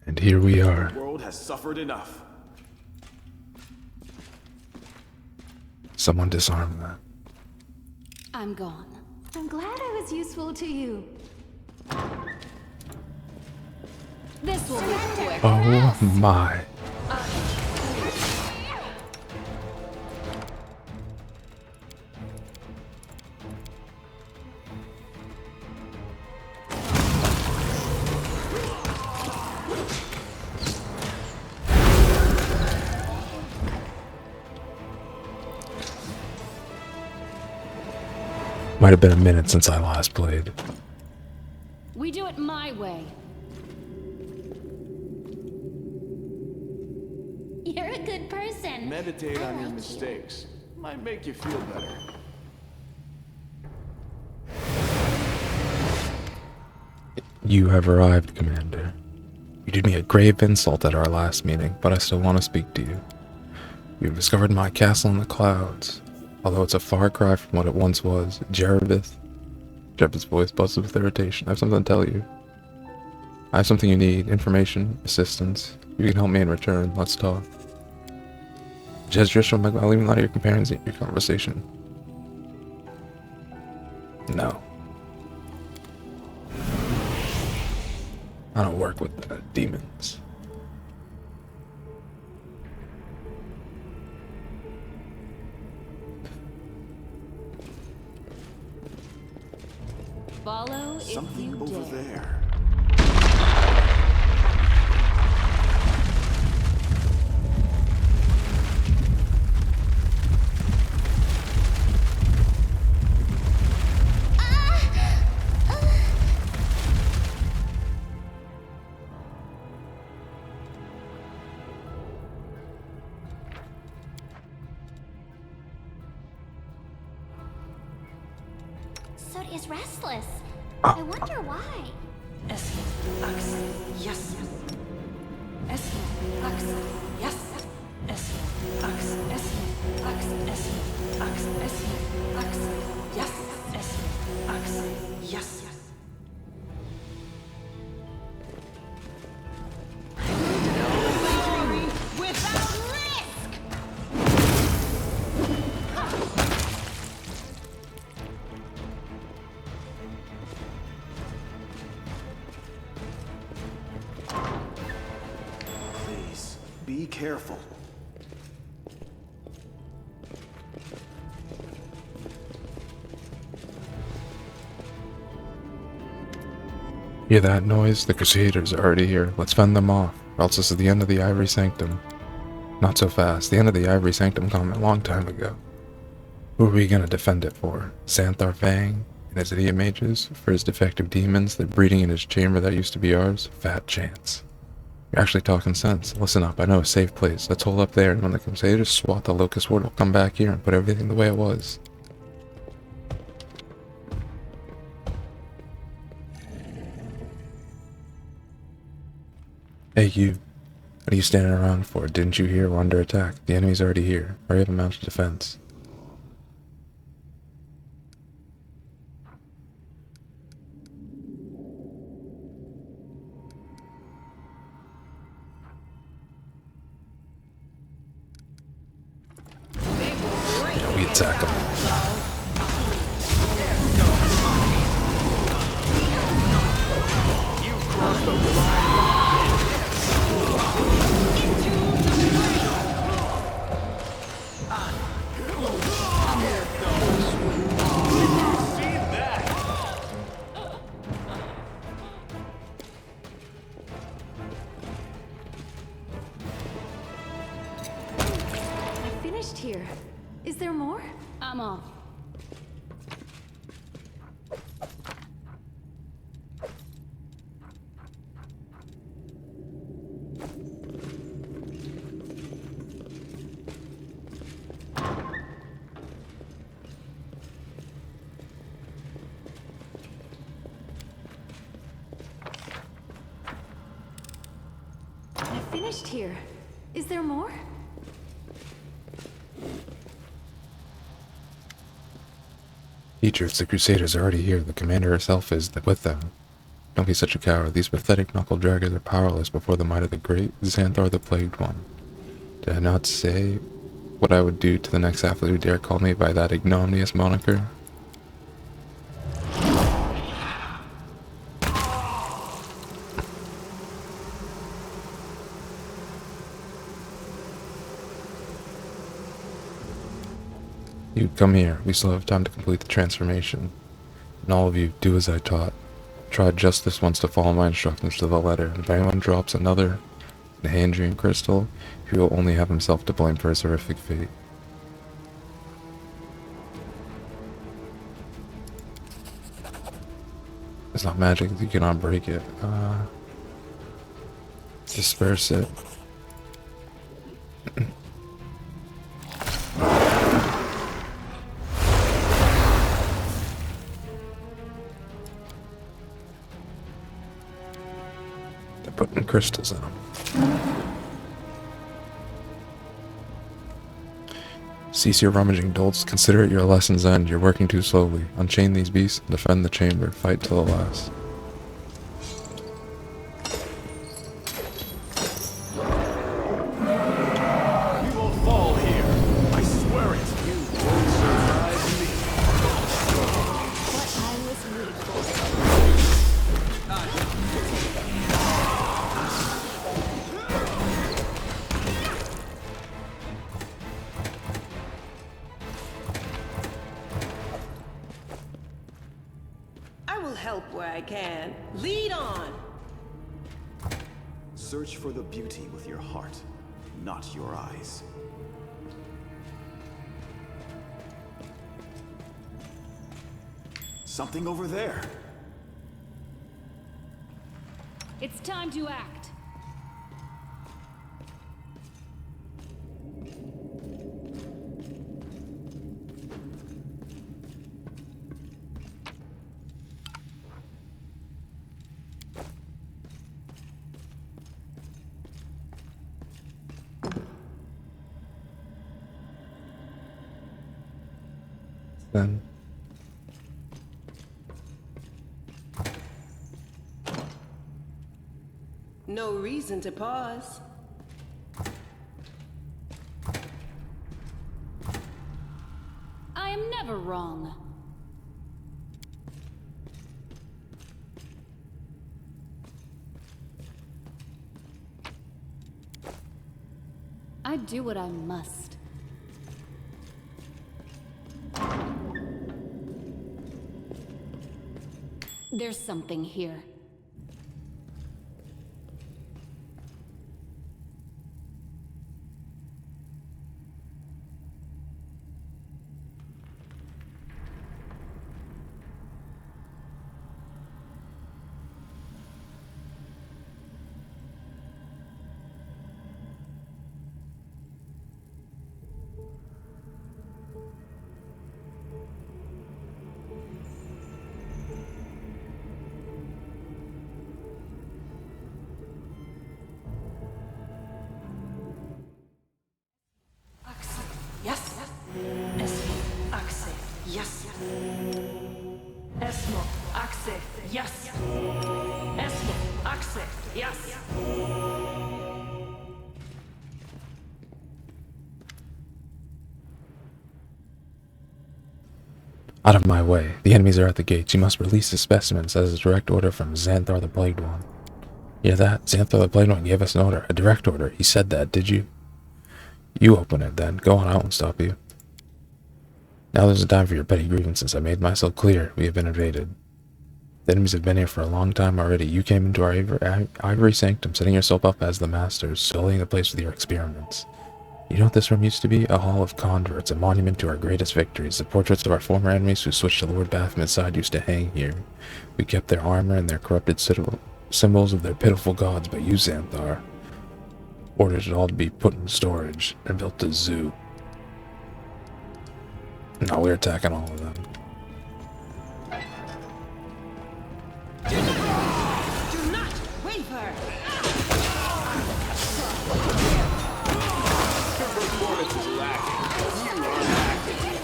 And here we are. The world has suffered enough. Someone disarm that. I'm gone. I'm glad I was useful to you. This will be quick. Oh my. Might have been a minute since I last played. We do it my way. You're a good person. Meditate on your mistakes. Might make you feel better. You have arrived, Commander. You did me a grave insult at our last meeting, but I still want to speak to you. You have discovered my castle in the clouds. Although it's a far cry from what it once was, Jervis' voice buzzed with irritation. I have something to tell you. I have something you need. Information, assistance. You can help me in return. Let's talk. I'll leave a lot of your companions in your conversation. No. I don't work with demons. Follow if Something you over dare. there. SWTOR is restless. I wonder why. Please, be careful. Hear that noise? The Crusaders are already here. Let's fend them off, or else this is the end of the Ivory Sanctum. Not so fast. The end of the Ivory Sanctum came a long time ago. Who are we gonna defend it for? Xanthar Fang and his idiot mages? For his defective demons that breeding in his chamber that used to be ours? Fat chance. You're actually talking sense. Listen up, I know a safe place. Let's hold up there, and when the Crusaders swat the Locust Ward, we'll come back here and put everything the way it was. Hey you. What are you standing around for? Didn't you hear we're under attack? The enemy's already here. Hurry up and mount your defense. We attack them. I finished here. Is there more? I'm off. I finished here. Is there more? Teacher, if the Crusaders are already here, the commander herself is with them. Don't be such a coward. These pathetic knuckle draggers are powerless before the might of the great Xanthar the Plagued One. Did I not say what I would do to the next athlete who dare call me by that ignominious moniker? You, come here. We still have time to complete the transformation. And all of you, do as I taught. Try just this once to follow my instructions to the letter. If anyone drops another Handrian crystal, he will only have himself to blame for his horrific fate. It's not magic, you cannot break it. Disperse it. They're putting crystals in them. Cease your rummaging, dolts. Consider it your lesson's end. You're working too slowly. Unchain these beasts and defend the chamber. Fight till the last. You won't fall here. I swear it. You won't surprise me. What I was made for. I will help where I can. Lead on! Search for the beauty with your heart, not your eyes. Something over there. It's time to act. Then No reason to pause. I am never wrong. I do what I must. There's something here. Yes. Esmo, Axe, yes. Esmo, Axe, yes. Esmo, Axe, yes. out of my way. The enemies are at the gates. You must release the specimens as a direct order from Xanthar the Plagued One. Hear that? Xanthar the Plagued One gave us an order. A direct order. He said that, did you? You open it then. Go on, I won't stop you. Now there's a time for your petty grievances. I made myself clear. We have been invaded. The enemies have been here for a long time already. You came into our ivory sanctum, setting yourself up as the masters, sullying the place with your experiments. You know what this room used to be? A hall of converts, a monument to our greatest victories. The portraits of our former enemies who switched to Lord Baphomet's side used to hang here. We kept their armor and their corrupted symbols of their pitiful gods, but you, Xanthar, ordered it all to be put in storage and built a zoo. Now we're attacking all of them. Do not waver! Your performance is lacking. You are lacking.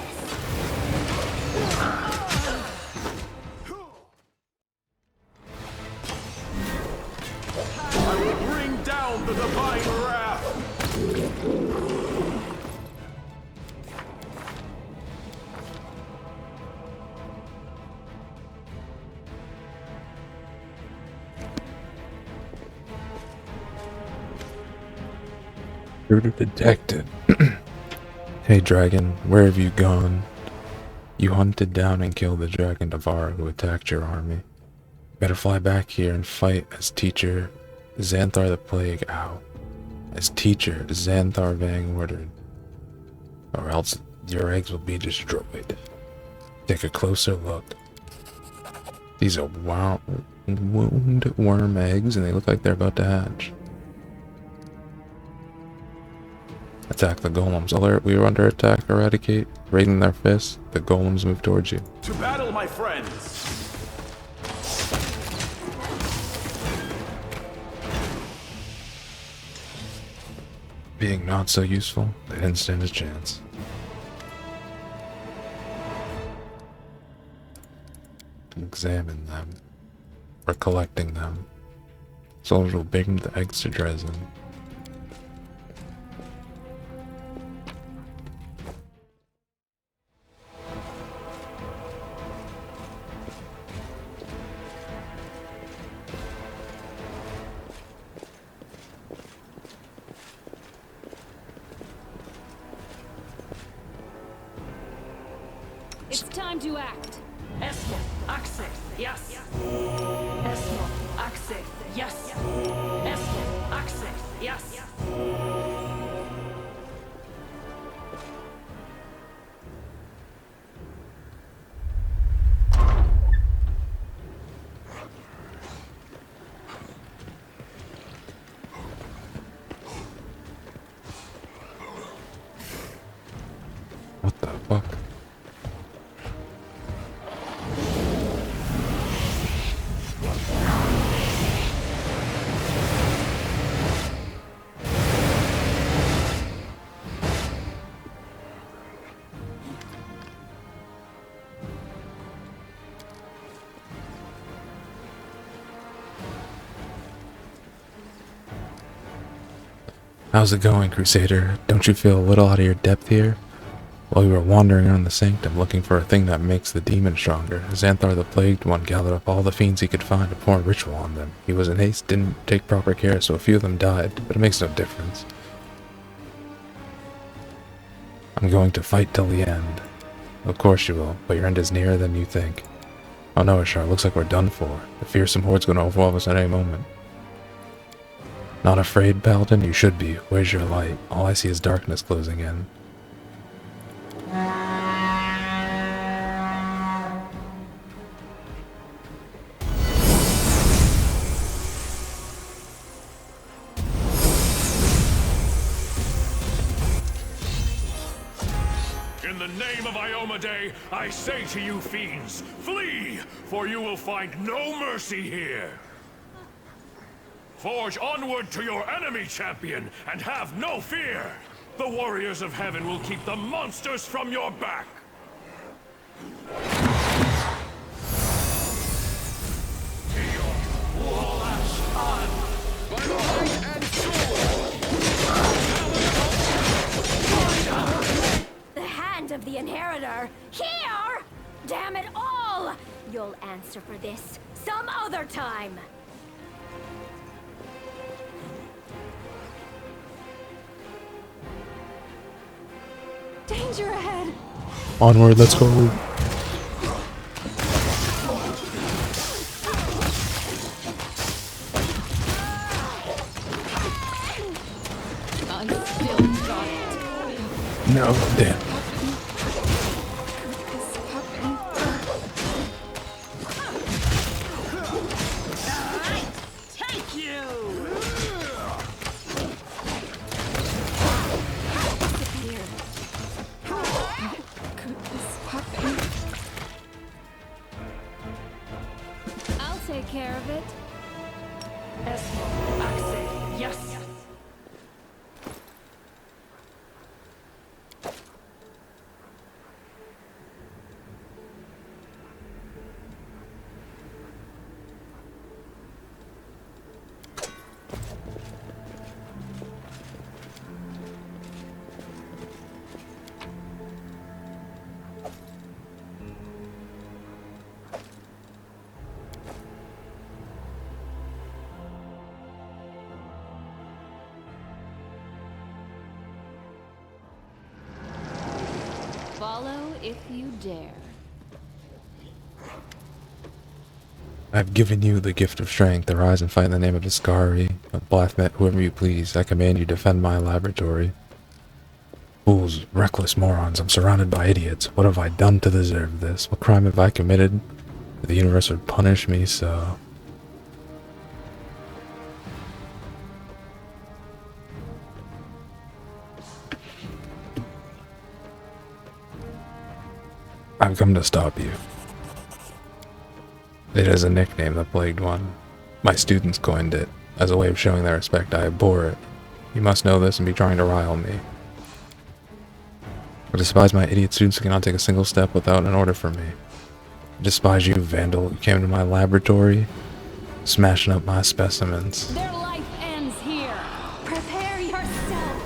I will bring down the divine wrath. Intruder detected. Hey dragon, where have you gone? You hunted down and killed the dragon Devourer who attacked your army. Better fly back here and fight as teacher Xanthar the Plague as teacher Xanthar Vang ordered. Or else your eggs will be destroyed. Take a closer look. These are wound worm eggs and they look like they're about to hatch. Attack the golems. Alert, we are under attack. Eradicate. Raising their fists, the golems move towards you. To battle, my friends! Being not so useful, they didn't stand a chance. Examine them. Or collecting them. Soldiers will bring the eggs to Dresden. It's time to act. Esmo, Axe, yes. Esmo, Axe, yes. Esmo, Axe, yes. What the fuck? How's it going, Crusader? Don't you feel a little out of your depth here? While we were wandering around the sanctum looking for a thing that makes the demon stronger, Xanthar the Plagued One gathered up all the fiends he could find to perform a ritual on them. He was in haste, didn't take proper care, so a few of them died, but it makes no difference. I'm going to fight till the end. Of course you will, but your end is nearer than you think. Oh no, Archara, looks like we're done for. The fearsome horde's gonna overwhelm us at any moment. Not afraid, Paladin? You should be. Where's your light? All I see is darkness closing in. In the name of IOMEDAE, I say to you fiends, flee, for you will find no mercy here. Forge onward to your enemy, champion, and have no fear. The warriors of heaven will keep the monsters from your back. The hand of the inheritor! Here! Damn it all! You'll answer for this some other time! Danger ahead. Onward, let's go. No, damn. Take you! I'll take care of it. Esmo, Axe, yes. Follow if you dare. I've given you the gift of strength. Arise and fight in the name of Discari, of Blathmet, whoever you please. I command you defend my laboratory. Fools, reckless morons, I'm surrounded by idiots. What have I done to deserve this? What crime have I committed that the universe would punish me so? I've come to stop you. It is a nickname that plagued one. My students coined it. As a way of showing their respect, I abhor it. You must know this and be trying to rile me. I despise my idiot students who cannot take a single step without an order from me. I despise you, Vandal. You came to my laboratory, smashing up my specimens. Their life ends here. Prepare yourself.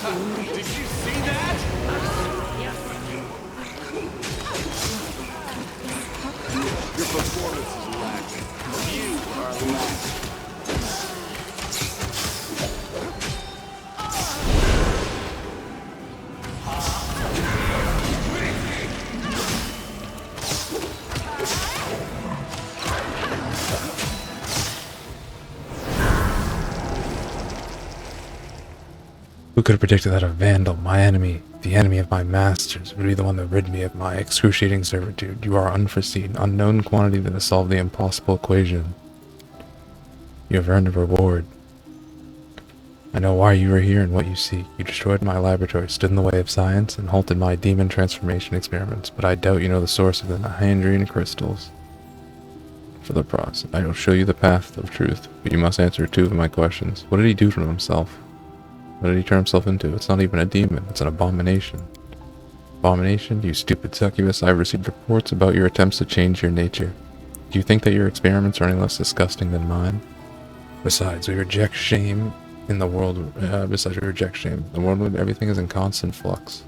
Did you see that? Your performance is lacking. You are lacking. Who could have predicted that a Vandal, my enemy, the enemy of my masters, would be the one that rid me of my excruciating servitude? You are unforeseen, unknown quantity that has solved the impossible equation. You have earned a reward. I know why you are here and what you seek. You destroyed my laboratory, stood in the way of science, and halted my demon transformation experiments, but I doubt you know the source of the Hyandrian crystals. For the process, I will show you the path of truth, but you must answer two of my questions. What did he do to himself? What did he turn himself into? It's not even a demon, it's an abomination. Abomination? You stupid succubus, I've received reports about your attempts to change your nature. Do you think that your experiments are any less disgusting than mine? Besides, we reject shame in the world, the world where everything is in constant flux.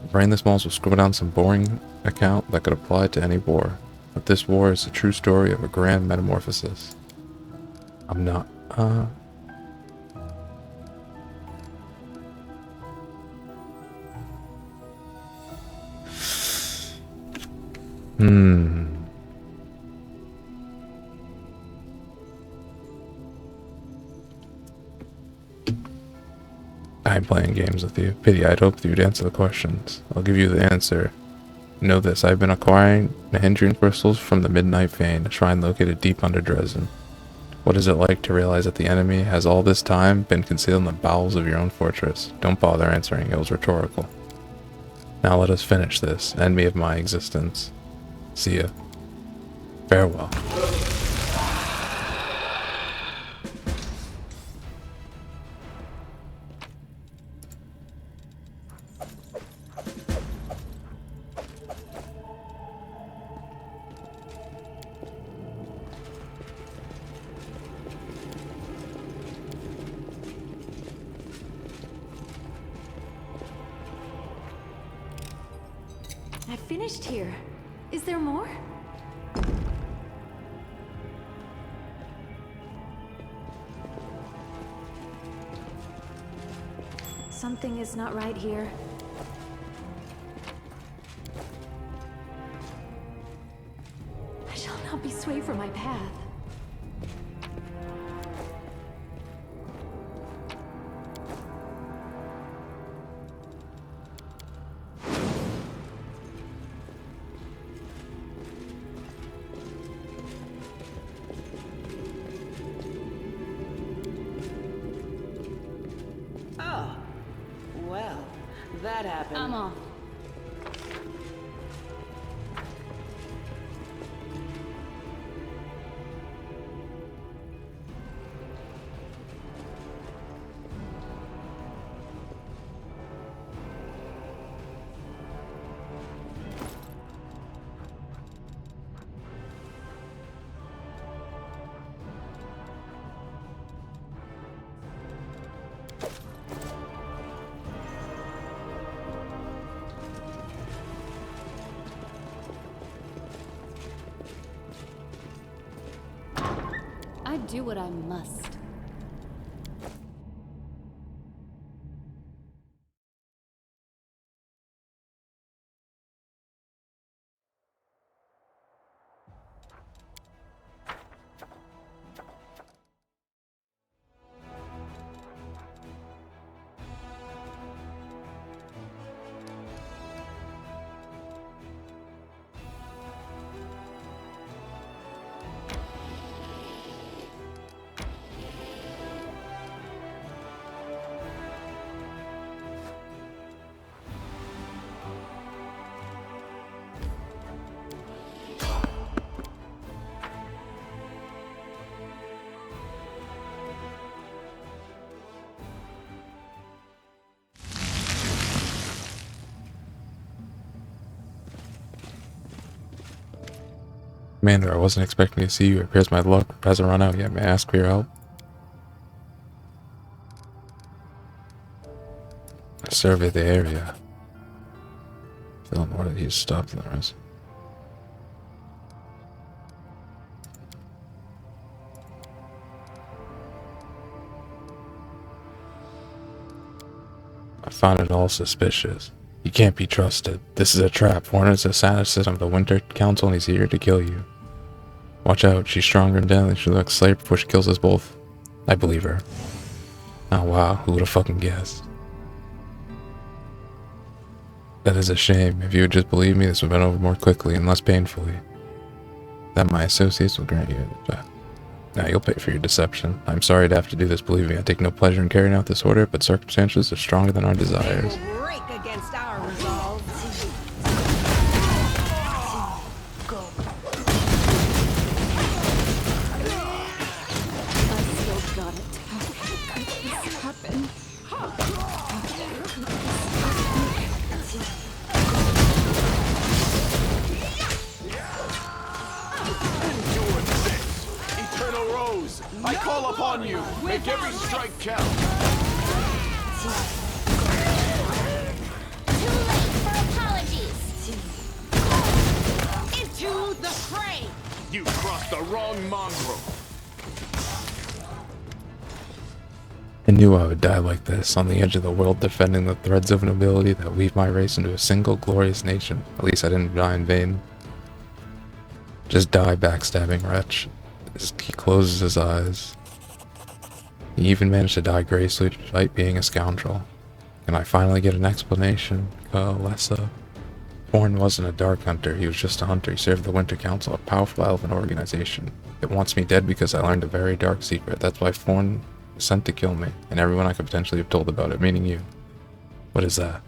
The brainless malls will scribble down some boring account that could apply to any war. But this war is the true story of a grand metamorphosis. I'm not, I'm playing games with you. Pity, I'd hoped you'd answer the questions. I'll give you the answer. Know this, I've been acquiring Hyandrian crystals from the Midnight Fane, a shrine located deep under Dresden. What is it like to realize that the enemy has all this time been concealed in the bowels of your own fortress? Don't bother answering, it was rhetorical. Now let us finish this, end me of my existence. See ya. Farewell. I finished here. Is there more? Something is not right here. I shall not be swayed from my path. Well, that happened. I'm off. I do what I must. Commander, I wasn't expecting to see you. It appears my luck hasn't run out yet. May I ask for your help? I survey the area. Phil, in order to use stop the rest. I found it all suspicious. You can't be trusted. This is a trap. Foreigner's a assassin of the Winter Council and he's here to kill you. Watch out, she's stronger and deadly. She looks slayer before she kills us both. I believe her. Oh wow, who would have fucking guessed? That is a shame. If you would just believe me, this would have been over more quickly and less painfully. That my associates will grant you. Now you'll pay for your deception. I'm sorry to have to do this, believe me. I take no pleasure in carrying out this order, but circumstances are stronger than our desires. They will break against our resolve. I still got it. How could this happen? Eternal Rose, I call upon you. Make every strike count. Too late for apologies. Into the fray! You crossed the wrong mongrel. I knew I would die like this, on the edge of the world, defending the threads of nobility that weave my race into a single glorious nation. At least I didn't die in vain. Just die, backstabbing wretch. He closes his eyes. He even managed to die gracefully despite being a scoundrel. Can I finally get an explanation? Lessa. Thorn wasn't a dark hunter, he was just a hunter. He served the Winter Council, a powerful elven organization. It wants me dead because I learned a very dark secret. That's why Thorn was sent to kill me, and everyone I could potentially have told about it, meaning you. What is that?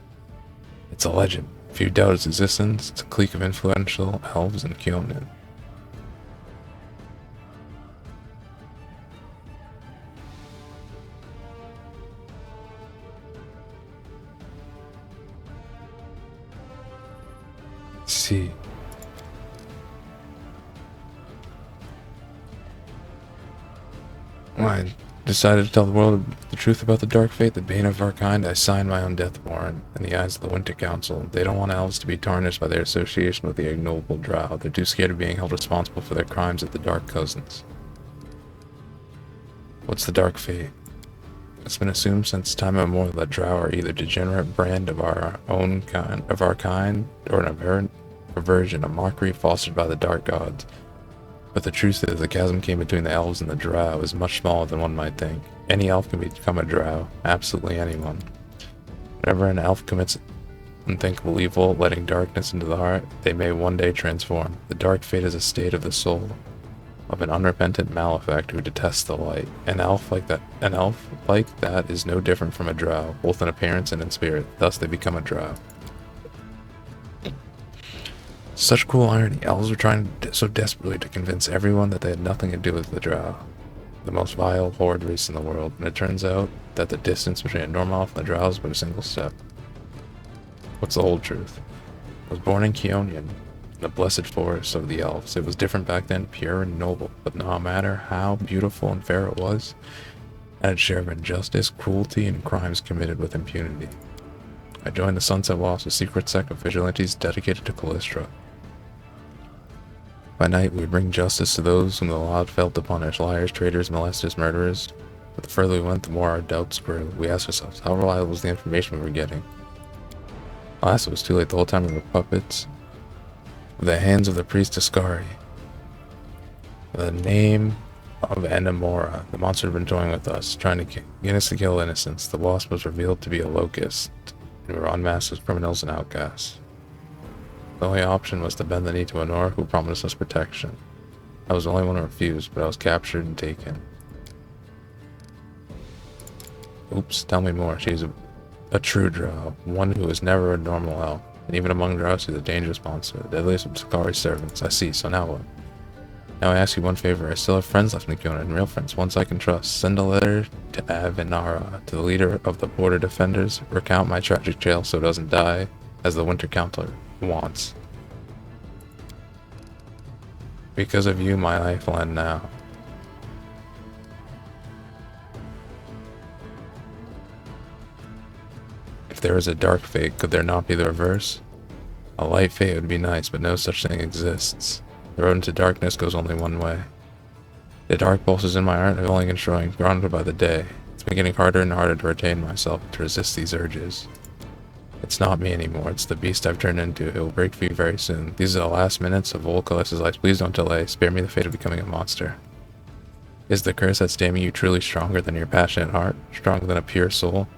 It's a legend. If you doubt its existence, it's a clique of influential elves in Kyonin. See. When I decided to tell the world the truth about the dark fate, the bane of our kind, I signed my own death warrant in the eyes of the Winter Council. They don't want elves to be tarnished by their association with the ignoble drow. They're too scared of being held responsible for their crimes at the Dark Cousins. What's the dark fate? It's been assumed since time immemorial that drow are either degenerate brand of our own kind, or an aberrant perversion, a mockery fostered by the dark gods. But the truth is, the chasm between the elves and the drow is much smaller than one might think. Any elf can become a drow, absolutely anyone. Whenever an elf commits unthinkable evil, letting darkness into the heart, they may one day transform. The dark fate is a state of the soul, of an unrepentant malefactor who detests the light. An elf like that is no different from a drow, both in appearance and in spirit. Thus they become a drow. Such cool irony. Elves were trying so desperately to convince everyone that they had nothing to do with the drow, the most vile, horrid race in the world, and it turns out that the distance between a normal elf and the drow is but a single step. What's the whole truth? I was born in Keonian, in the blessed forest of the elves. It was different back then, pure and noble, but no matter how beautiful and fair it was, it had a share of injustice, cruelty, and crimes committed with impunity. I joined the Sunset Wasps, a secret sect of vigilantes dedicated to Callistra. By night, we would bring justice to those whom the law had failed to punish, liars, traitors, molesters, murderers. But the further we went, the more our doubts grew. We asked ourselves, how reliable was the information we were getting? Alas, it was too late. The whole time we were puppets of the hands of the priest Ascari. The name of Enamora, the monster had been toying with us, trying to get us to kill innocents. The wasp was revealed to be a locust, and we were unmasked as criminals and outcasts. The only option was to bend the knee to Honora, who promised us protection. I was the only one who refused, but I was captured and taken. Oops, tell me more. She's a true drow, one who is never a normal elf, and even among drows she's a dangerous monster, the deadliest of Sakari's servants. I see, so now what? Now I ask you one favor. I still have friends left in Keona, and real friends, ones I can trust. Send a letter to Avinara, to the leader of the border defenders. Recount my tragic tale so it doesn't die, as the Winter Counselor wants. Because of you, my life will end now. If there is a dark fate, could there not be the reverse? A light fate would be nice, but no such thing exists. The road into darkness goes only one way. The dark pulses in my heart are only destroying, grounded by the day. It's been getting harder and harder to retain myself, to resist these urges. It's not me anymore, it's the beast I've turned into. It will break free very soon. These are the last minutes of Volcalis' life. Please don't delay. Spare me the fate of becoming a monster. Is the curse that's damning you truly stronger than your passionate heart? Stronger than a pure soul?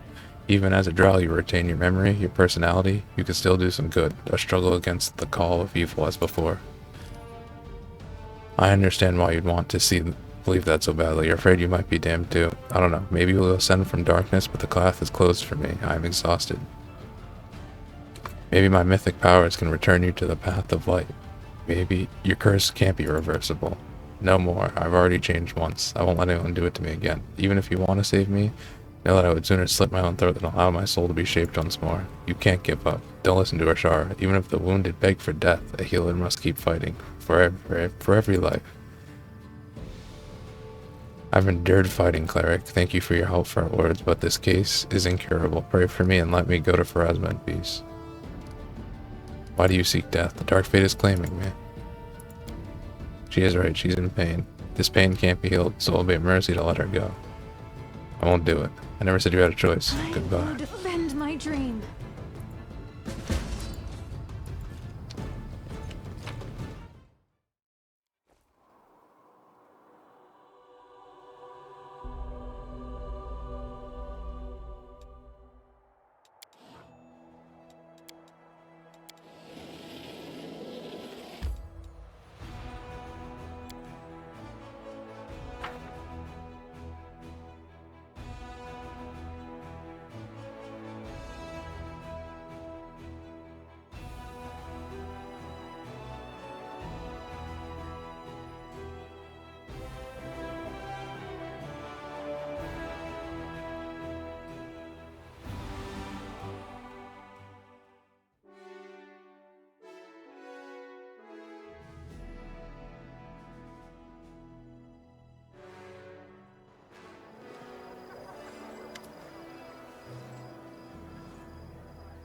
Even as a drow, you retain your memory, your personality. You can still do some good, or struggle against the call of evil as before. I understand why you'd want to believe that so badly. You're afraid you might be damned too. I don't know. Maybe you will ascend from darkness, but the path is closed for me. I am exhausted. Maybe my mythic powers can return you to the path of light. Maybe your curse can't be reversible. No more. I've already changed once. I won't let anyone do it to me again. Even if you want to save me, know that I would sooner slit my own throat than allow my soul to be shaped once more. You can't give up. Don't listen to Archara. Even if the wounded beg for death, a healer must keep fighting. For every life. I've endured fighting, cleric. Thank you for your helpful words, but this case is incurable. Pray for me and let me go to Pharasma in peace. Why do you seek death? The dark fate is claiming me. She is right. She's in pain. This pain can't be healed, so it'll be a mercy to let her go. I won't do it. I never said you had a choice. Goodbye. I will defend my dream.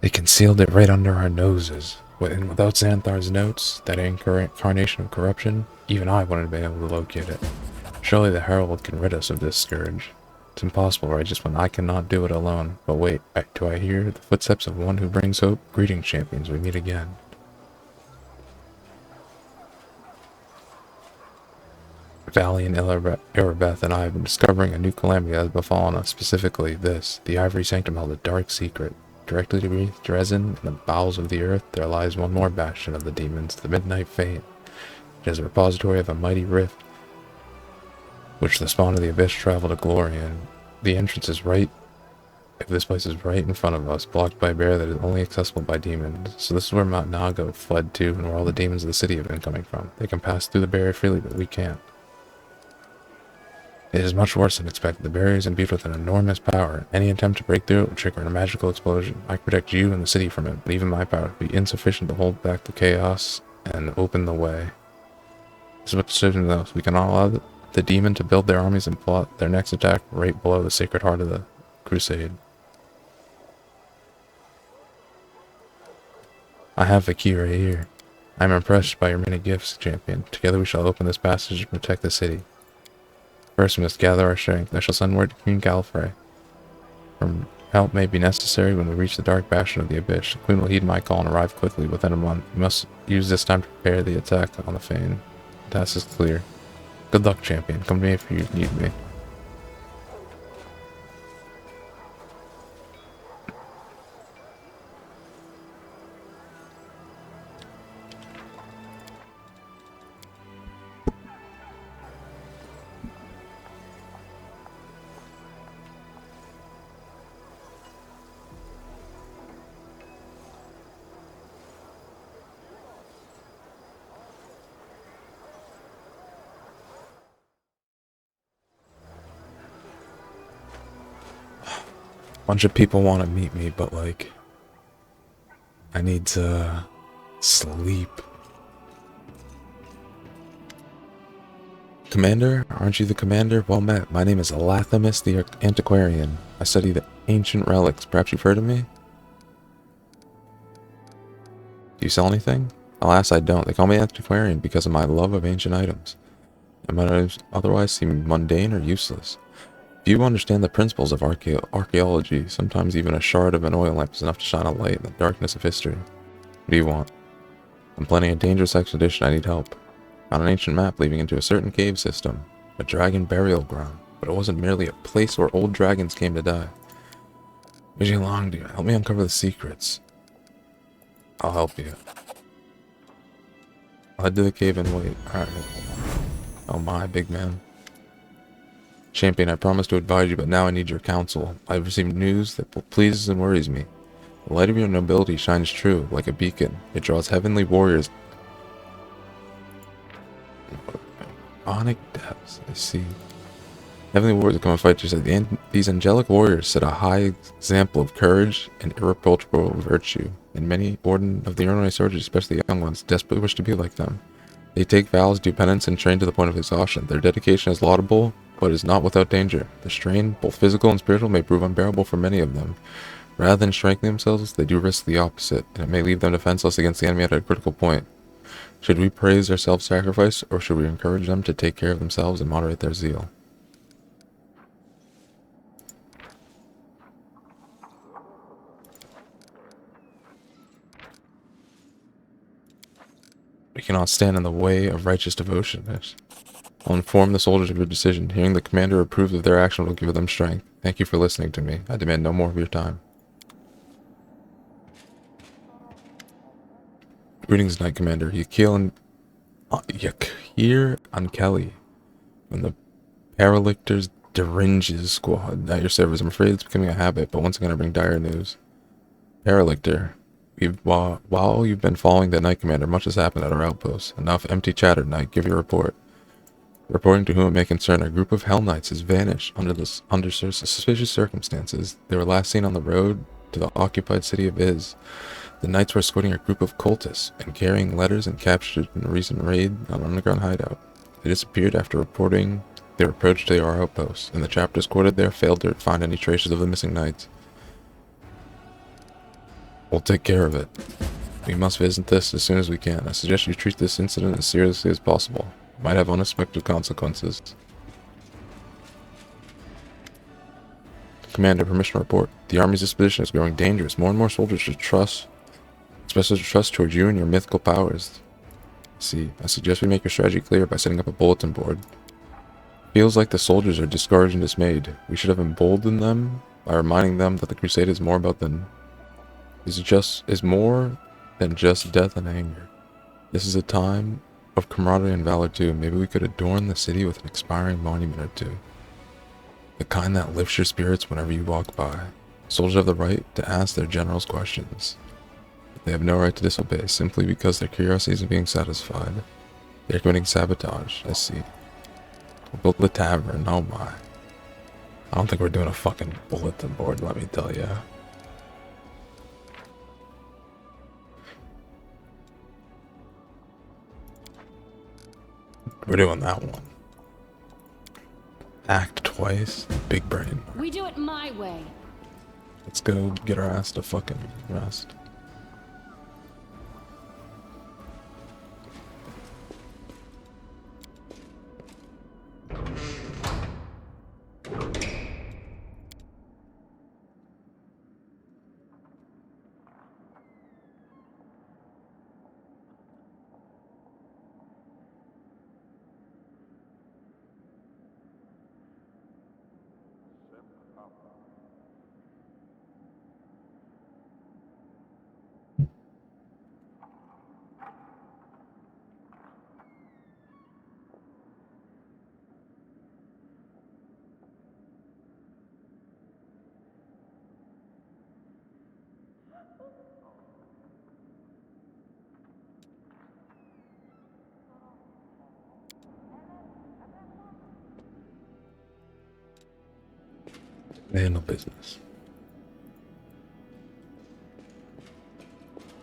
They concealed it right under our noses. And without Xanthar's notes, that incarnation of corruption, even I wouldn't have been able to locate it. Surely the Herald can rid us of this scourge. It's impossible, righteous one. I cannot do it alone. But wait, do I hear the footsteps of one who brings hope? Greetings, champions. We meet again. Valiant Erebeth and I have been discovering a new calamity that has befallen us, specifically this. The Ivory Sanctum held a dark secret. Directly beneath Dresden, in the bowels of the earth, there lies one more bastion of the demons, the Midnight Fate. It is a repository of a mighty rift, which the spawn of the abyss travel to glory in. The entrance is right, if this place is right in front of us, blocked by a barrier that is only accessible by demons. So this is where Mount Nago fled to, and where all the demons of the city have been coming from. They can pass through the barrier freely, but we can't. It is much worse than expected. The barrier is imbued with an enormous power. Any attempt to break through it would trigger a magical explosion. I can protect you and the city from it, but even my power would be insufficient to hold back the chaos and open the way. This is what decision knows. We cannot allow the demon to build their armies and plot their next attack right below the sacred heart of the crusade. I have the key right here. I am impressed by your many gifts, champion. Together we shall open this passage and protect the city. First we must gather our strength. I shall send word to Queen Galfrey. From help may be necessary when we reach the dark bastion of the abyss. The Queen will heed my call and arrive quickly within a month. We must use this time to prepare the attack on the Fane. The task is clear. Good luck, champion. Come to me if you need me. Bunch of people want to meet me, but like, I need to sleep. Commander? Aren't you the commander? Well met. My name is Elathamus the Antiquarian. I study the ancient relics. Perhaps you've heard of me? Do you sell anything? Alas, I don't. They call me Antiquarian because of my love of ancient items. And my items otherwise seem mundane or useless. If you understand the principles of archaeology, sometimes even a shard of an oil lamp is enough to shine a light in the darkness of history. What do you want? I'm planning a dangerous expedition. I need help. Found an ancient map leading into a certain cave system. A dragon burial ground. But it wasn't merely a place where old dragons came to die. Vijay Longdeer, help me uncover the secrets. I'll help you. I'll head to the cave and wait. Alright. Oh my, big man. Champion, I promised to advise you, but now I need your counsel. I've received news that both pleases and worries me. The light of your nobility shines true, like a beacon. It draws heavenly warriors. Onic depths, I see. Heavenly warriors come and fight just like these angelic warriors set a high example of courage and irreproachable virtue, and many of the ordinary soldiers, especially the young ones, desperately wish to be like them. They take vows, do penance, and train to the point of exhaustion. Their dedication is laudable, but is not without danger. The strain, both physical and spiritual, may prove unbearable for many of them. Rather than strengthening themselves, they do risk the opposite, and it may leave them defenseless against the enemy at a critical point. Should we praise their self-sacrifice, or should we encourage them to take care of themselves and moderate their zeal? We cannot stand in the way of righteous devotion. I'll inform the soldiers of your decision. Hearing the commander approves of their action will give them strength. Thank you for listening to me. I demand no more of your time. Greetings, Knight Commander. Yakir Ankeli from the Paralictor's Deringes squad. At your service. I'm afraid it's becoming a habit, but once again I bring dire news. Paralictor. While you've been following the Knight Commander, much has happened at our outpost. Enough empty chatter, Knight. Give your report. Reporting to whom it may concern, a group of Hell Knights has vanished under suspicious circumstances. They were last seen on the road to the occupied city of Iz. The Knights were escorting a group of cultists and carrying letters and captured in a recent raid on an underground hideout. They disappeared after reporting their approach to our outpost, and the chapters quoted there failed to find any traces of the missing Knights. We'll take care of it. We must visit this as soon as we can. I suggest you treat this incident as seriously as possible. It might have unexpected consequences. Commander, permission to report. The Army's disposition is growing dangerous. More and more soldiers should express their trust towards you and your mythical powers. See, I suggest we make your strategy clear by setting up a bulletin board. Feels like the soldiers are discouraged and dismayed. We should have emboldened them by reminding them that the crusade is more than just death and anger. This is a time of camaraderie and valor too. Maybe we could adorn the city with an inspiring monument or two. The kind that lifts your spirits whenever you walk by. Soldiers have the right to ask their generals questions. But they have no right to disobey simply because their curiosity isn't being satisfied. They're committing sabotage, I see. We'll build the tavern, oh my. I don't think we're doing a fucking bulletin board, let me tell ya. We're doing that one. Act twice. Big brain. We do it my way. Let's go get our ass to fucking rest. Handle business.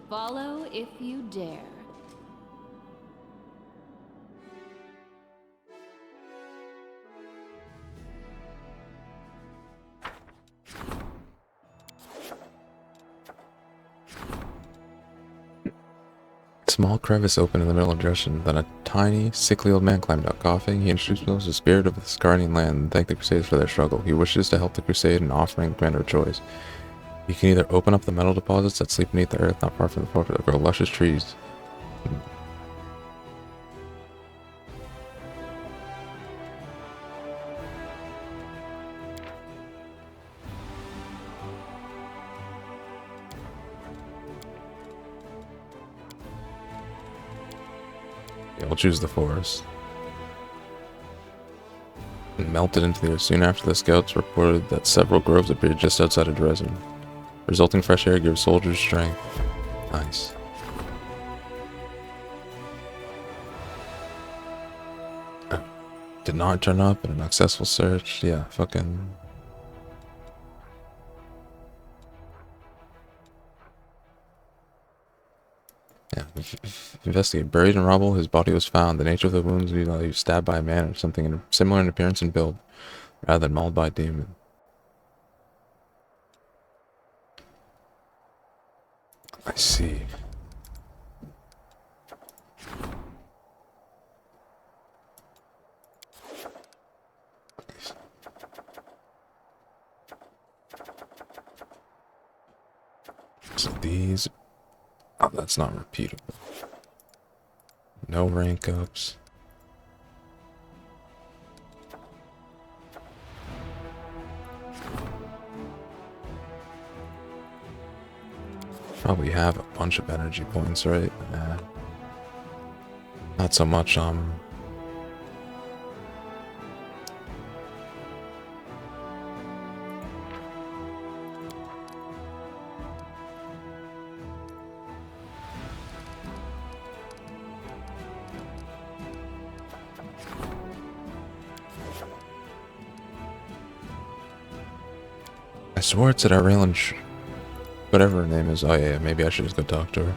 Follow if you dare. Small crevice opened in the middle of Dresden. Then a tiny, sickly old man climbed out, coughing. He introduced himself as the spirit of the Scardian land and thanked the Crusaders for their struggle. He wishes to help the crusade in offering the commander a choice. He can either open up the metal deposits that sleep beneath the earth not far from the fort, or grow luscious trees. Yeah, we'll choose the forest. It melted into the earth. Soon after, the scouts reported that several groves appeared just outside of Dresden. Resulting fresh air gives soldiers strength. Nice. Did not turn up in an successful search. Yeah, fucking... Yeah, investigate. Buried in rubble, his body was found. The nature of the wounds was either stabbed by a man or something similar in appearance and build, rather than mauled by a demon. I see. So these... Oh, that's not repeatable. No rank ups. Probably have a bunch of energy points, right? Not so much, I swore it's at our Raylan whatever her name is. Oh yeah, maybe I should just go talk to her.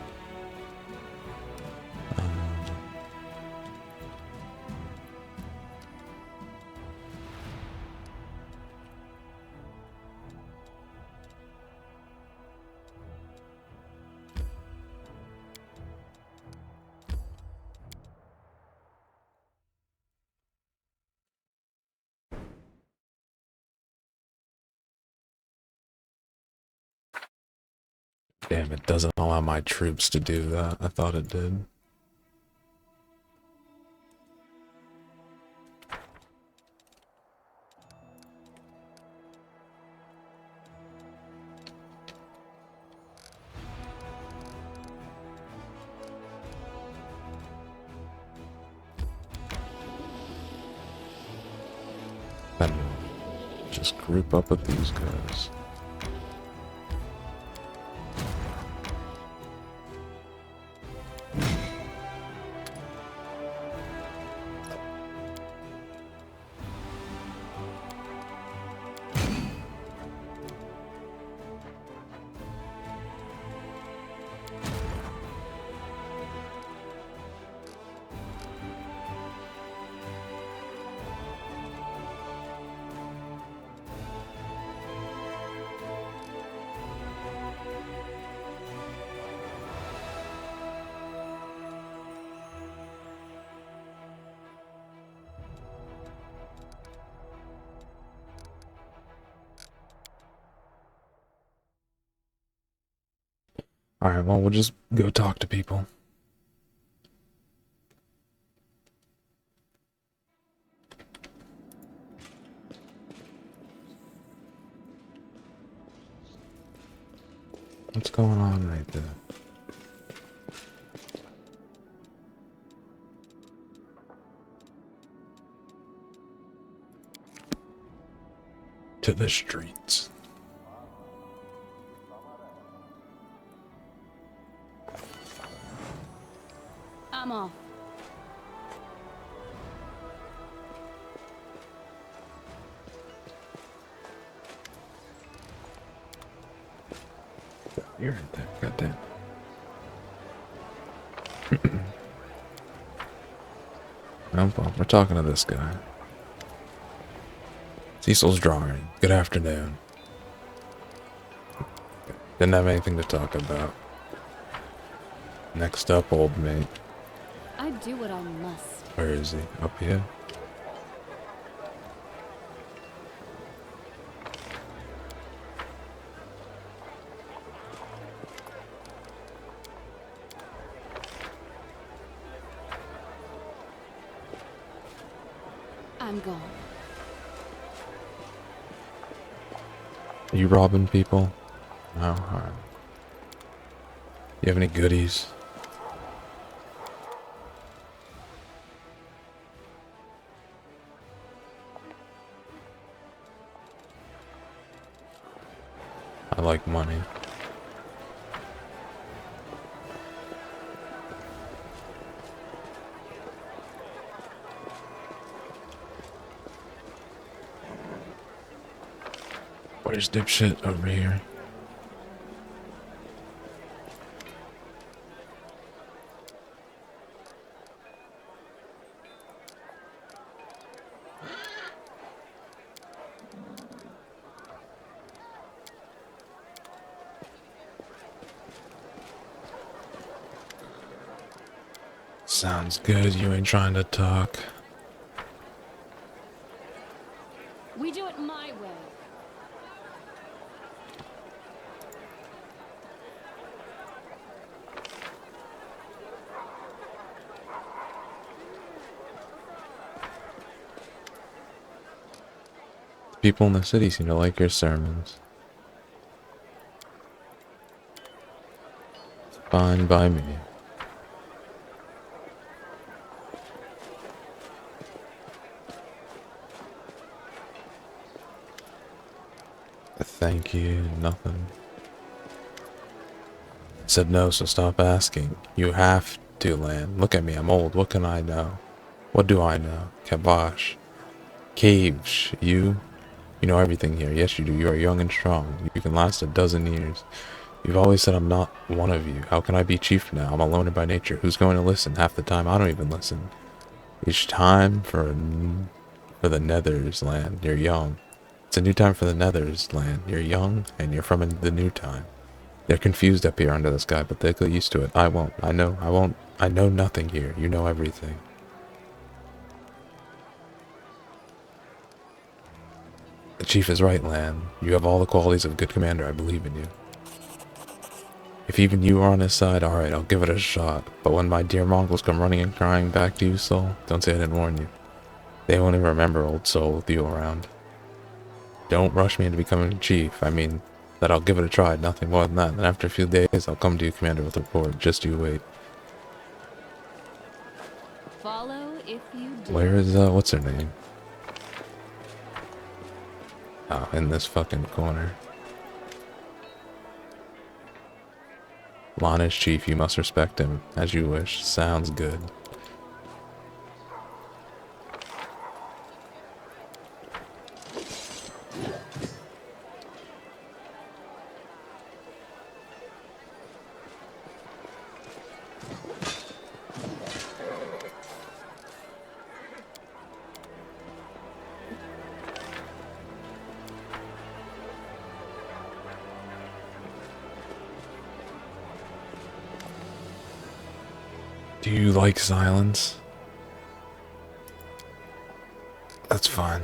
Damn, it doesn't allow my troops to do that. I thought it did. just group up with these guys. Alright, well, we'll just go talk to people. What's going on right there? To the streets. I'm off. You're right there. Goddamn. Well, we're talking to this guy. Cecil's drawing. Good afternoon. Didn't have anything to talk about. Next up, old mate. I do what I must. Where is he? Up here? I'm gone. Are you robbing people? No? Alright. You have any goodies? I like money. Where's dipshit over here? Sounds good, you ain't trying to talk. We do it my way. People in the city seem to like your sermons. It's fine by me. Thank you, nothing. I said no, so stop asking. You have to land. Look at me, I'm old. What can I know? What do I know? Kabosh. Caves. You know everything here. Yes, you do. You are young and strong. You can last a dozen years. You've always said I'm not one of you. How can I be chief now? I'm a loner by nature. Who's going to listen? Half the time, I don't even listen. Each time for the Nether's land. You're young. It's a new time for the Nether's land. You're young, and you're from the new time. They're confused up here under the sky, but they'll get used to it. I won't. I won't. I know nothing here. You know everything. The chief is right, Lan. You have all the qualities of a good commander. I believe in you. If even you are on his side, alright, I'll give it a shot. But when my dear Mongols come running and crying back to you, Soul, don't say I didn't warn you. They won't even remember old Soul with you around. Don't rush me into becoming chief. I mean, that I'll give it a try, nothing more than that. And after a few days, I'll come to you, Commander, with a report. Just you wait. Follow if you do. Where is, what's her name? Oh, in this fucking corner. Lon is chief, you must respect him. As you wish. Sounds good. Do you like silence? That's fine.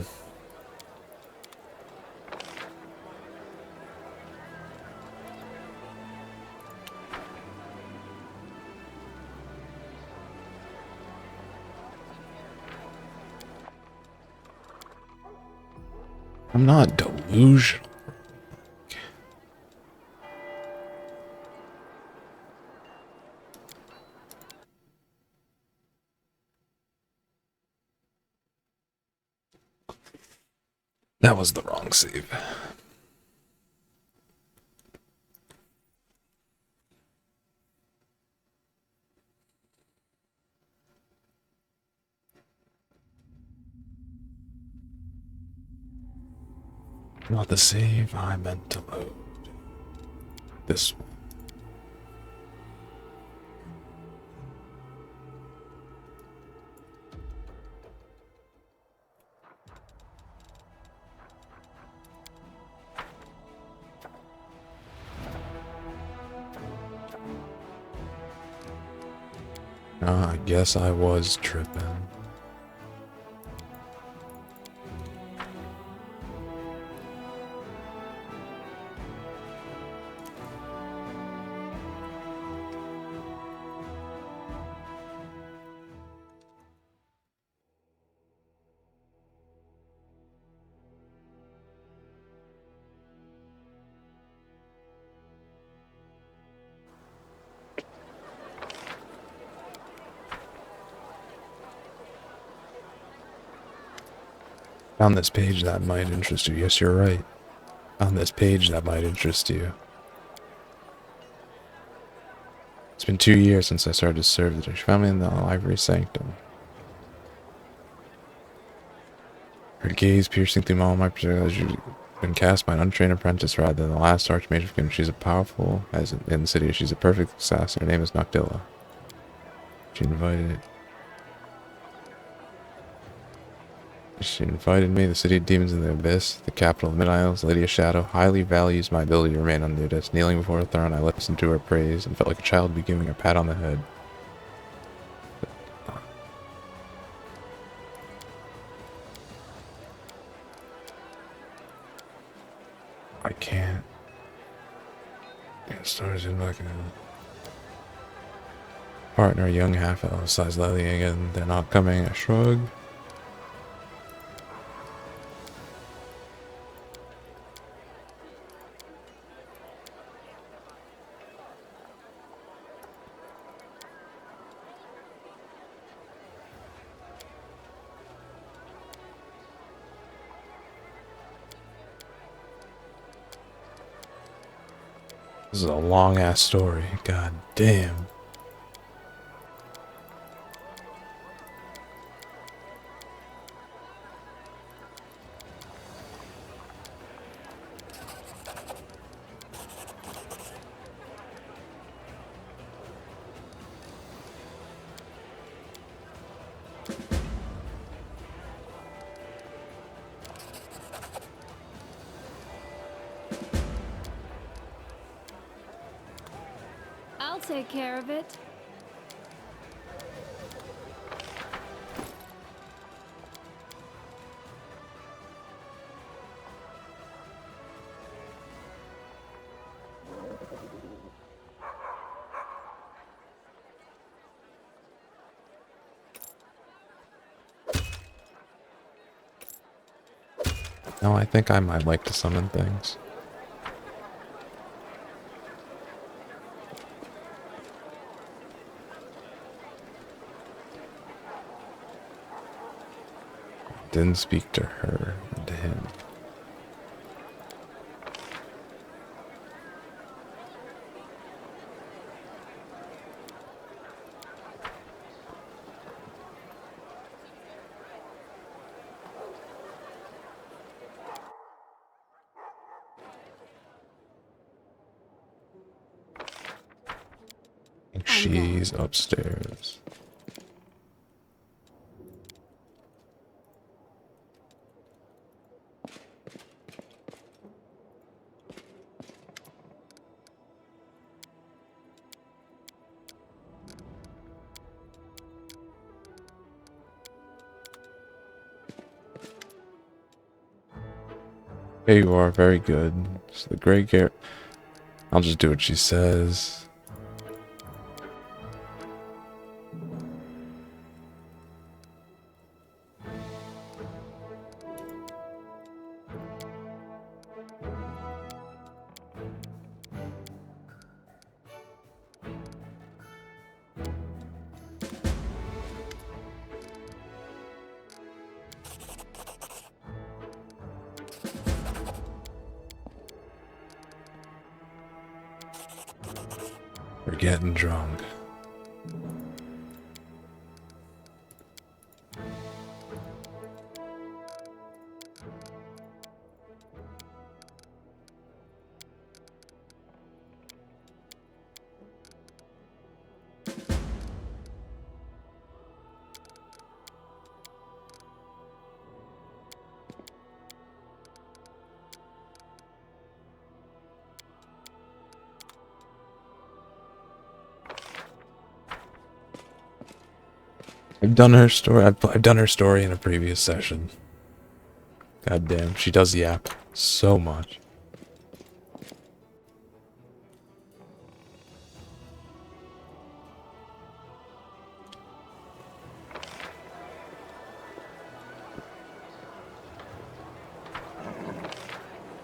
I'm not delusional. That was the wrong save. Not the save I meant to load. This one. I guess I was tripping. Found this page that might interest you. Yes, you're right. Found this page that might interest you. It's been 2 years since I started to serve the Jewish family in the library sanctum. Her gaze piercing through all my perspectives as you've been cast by an untrained apprentice rather than the last archmage of Kingdom. She's a powerful, as in the city, she's a perfect assassin. Her name is Noctilla. She invited me, the city of demons in the abyss, the capital of the Mid-Isles, Lady of Shadow, highly values my ability to remain unnoticed. Kneeling before her throne, I listened to her praise and felt like a child be giving a pat on the head. I can't. Stars in my partner, young half-elf, sighs loudly again. They're not coming. I shrug. This is a long ass story. God damn. I'll take care of it. No, I think I might like to summon things. Didn't speak to her, or to him. She's upstairs. Here you are, very good. So the gray gear. I'll just do what she says. We're getting drunk. I've done her story. I've done her story in a previous session. God damn, she does yap so much.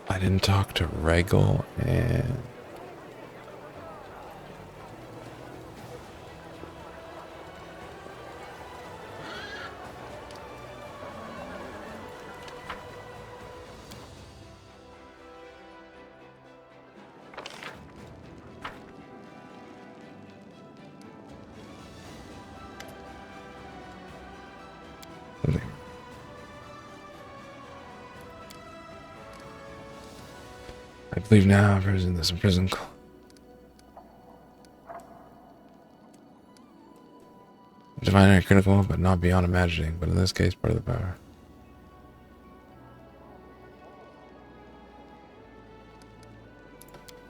I didn't talk to Regal and I believe now there's a prison call. Divine and critical, but not beyond imagining, but in this case, part of the power.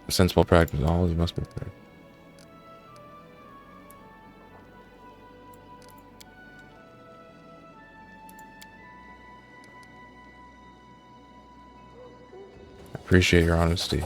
A sensible practice always must be fair. I appreciate your honesty.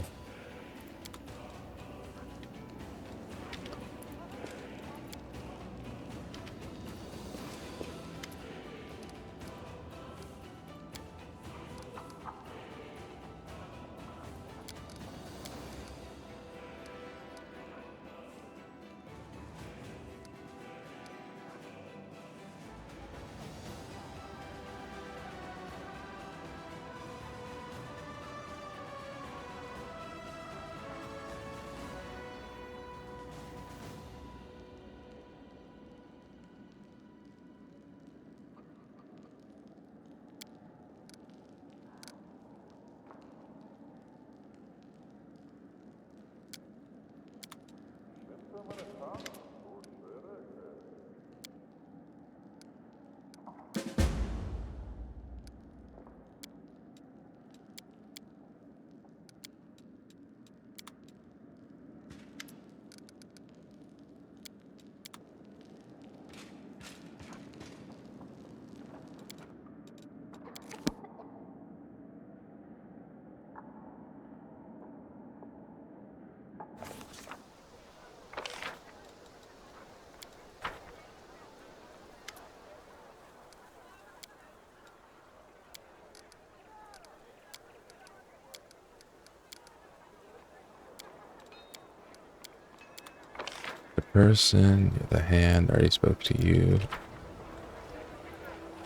The person, the hand, already spoke to you.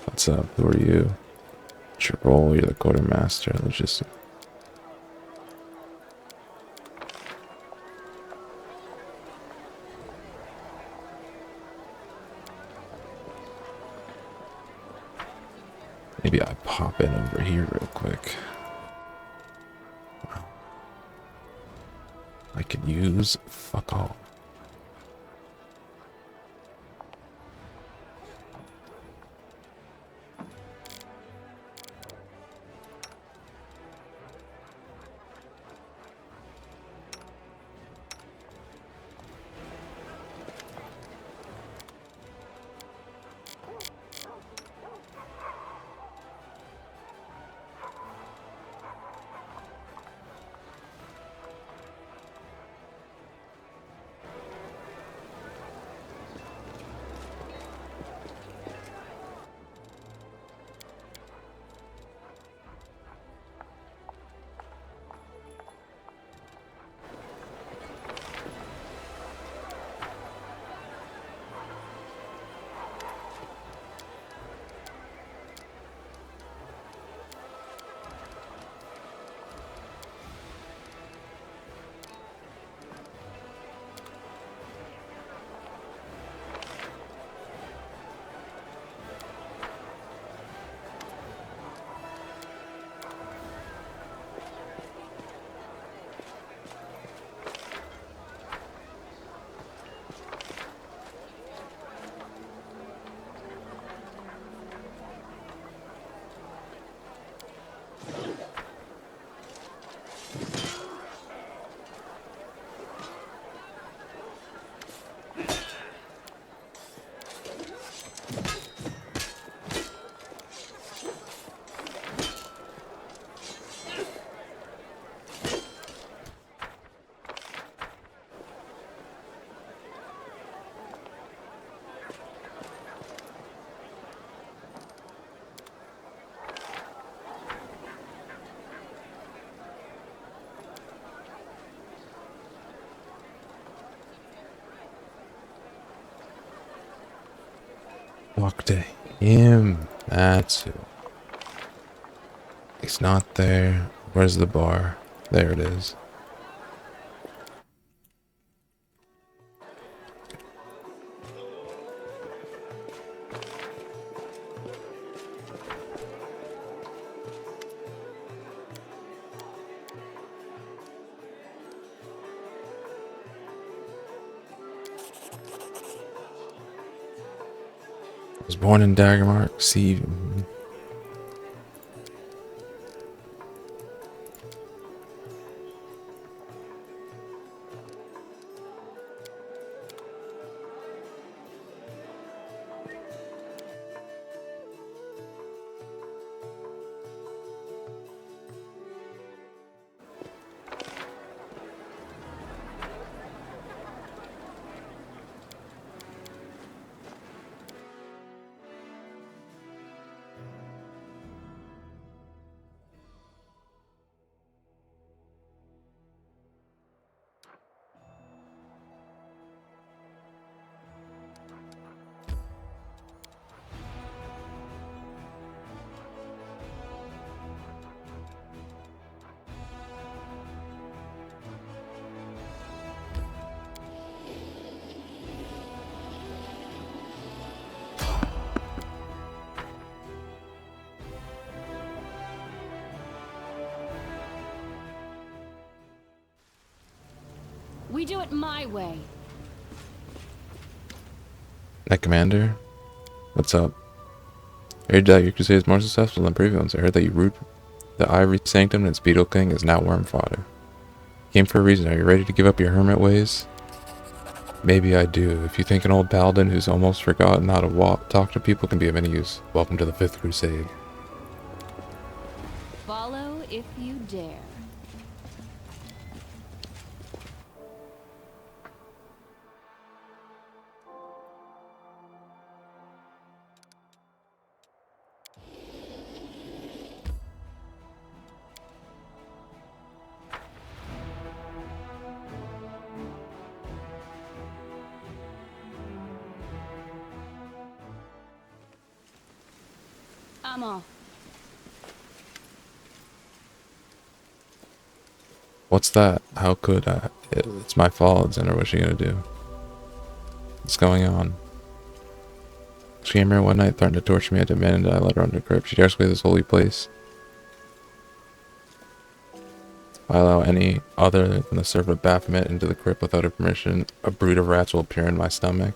What's up? Who are you? What's your role? You're the quartermaster. Logistic. Maybe I pop in over here real quick. Wow. I could use fuck all. Walk to him. That's who. He's not there. Where's the bar? There it is. Was born in Daggermark. See. We do it my way. That commander? What's up? I heard that your crusade is more successful than previous ones. I heard that you root the Ivory Sanctum and its Beetle King is now worm fodder. Came for a reason. Are you ready to give up your hermit ways? Maybe I do. If you think an old paladin who's almost forgotten how to talk to people can be of any use, welcome to the 5th Crusade. Follow if you dare. I'm off. What's that? How could I? It's my fault, Zenner. What's she gonna do? What's going on? She came here one night, threatened to torture me. I demanded I let her under crypt. She dares away this holy place. If I allow any other than the servant of Baphomet into the crypt without her permission, a brood of rats will appear in my stomach.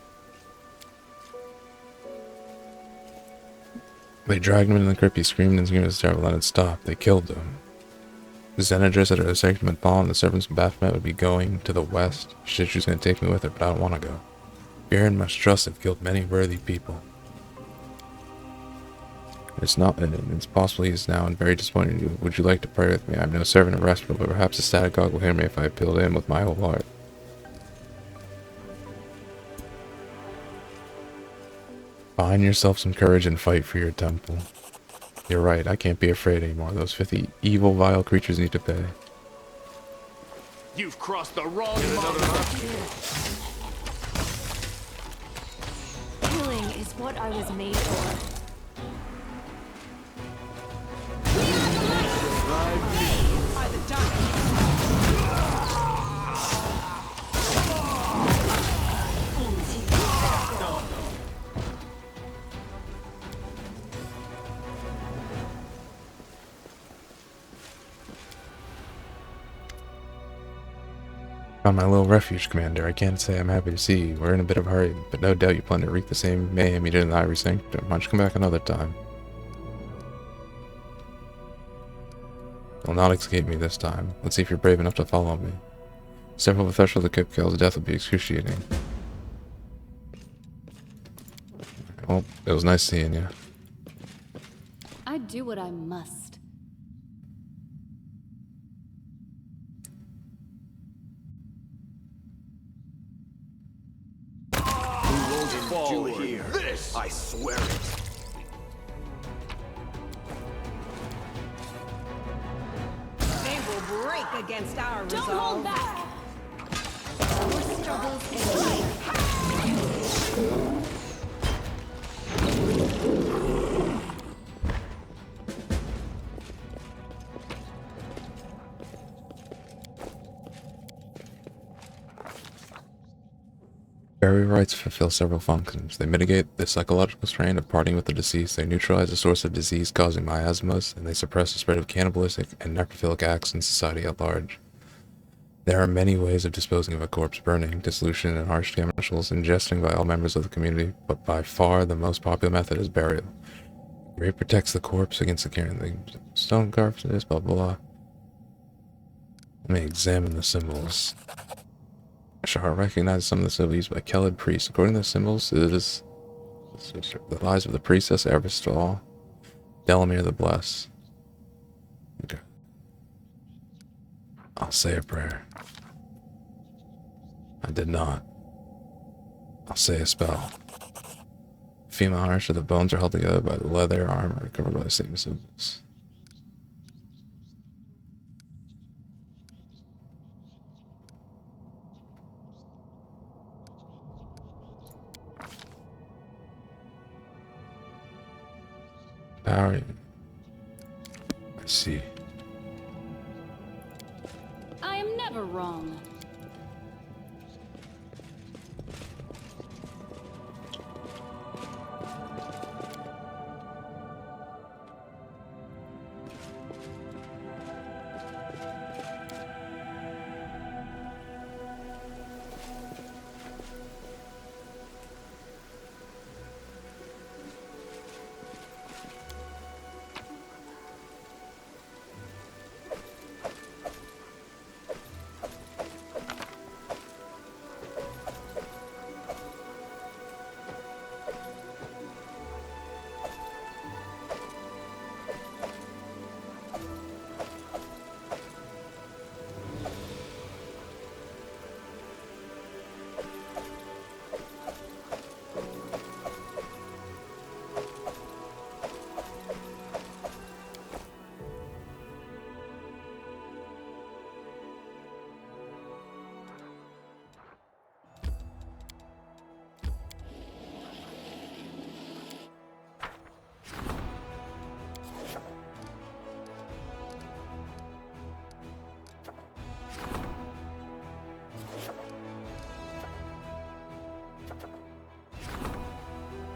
They dragged him into the crypt. He screamed and screamed. It was terrible. Then it stopped. They killed him. The Zenadris at her sanctum had fallen. The servants of Baphomet would be going to the west. She said she was going to take me with her, but I don't want to go. Fear and mistrust have killed many worthy people. It's possible he is now and very disappointed. Would you like to pray with me? I am no servant of Respite, but perhaps the static god will hear me if I appeal to him with my whole heart. Find yourself some courage and fight for your temple. You're right, I can't be afraid anymore. Those 50 evil, vile creatures need to pay. You've crossed the wrong line. Killing is what I was made for. Found my little refuge, Commander. I can't say I'm happy to see you. We're in a bit of a hurry, but no doubt you plan to wreak the same mayhem you did in the Ivory Sanctum. Why don't you come back another time? You'll not escape me this time. Let's see if you're brave enough to follow me. Several of the threshold of the Kip kills, death will be excruciating. Well, it was nice seeing you. I do what I must. Fall here. This, I swear it. They will break against our resolve. Don't hold back! Your struggles end. Burial rites fulfill several functions. They mitigate the psychological strain of parting with the deceased, they neutralize the source of disease causing miasmas, and they suppress the spread of cannibalistic and necrophilic acts in society at large. There are many ways of disposing of a corpse: burning, dissolution in harsh chemicals, ingesting by all members of the community, but by far the most popular method is burial. The grave protects the corpse against the carrying the stone carved for this, blah blah blah. Let me examine the symbols. Archara recognizes some of the symbols used by Kelid priests. According to the symbols, it is the lives of the priestess SWTOR, Delamere the Blessed. Okay. I'll say a prayer. I did not. I'll say a spell. Female Archer, the bones are held together by the leather armor covered by the same symbols. Power. I see. I am never wrong.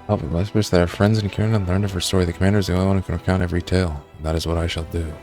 Help it must wish that our friends in Kieran learned of her story. The commander is the only one who can recount every tale. And that is what I shall do.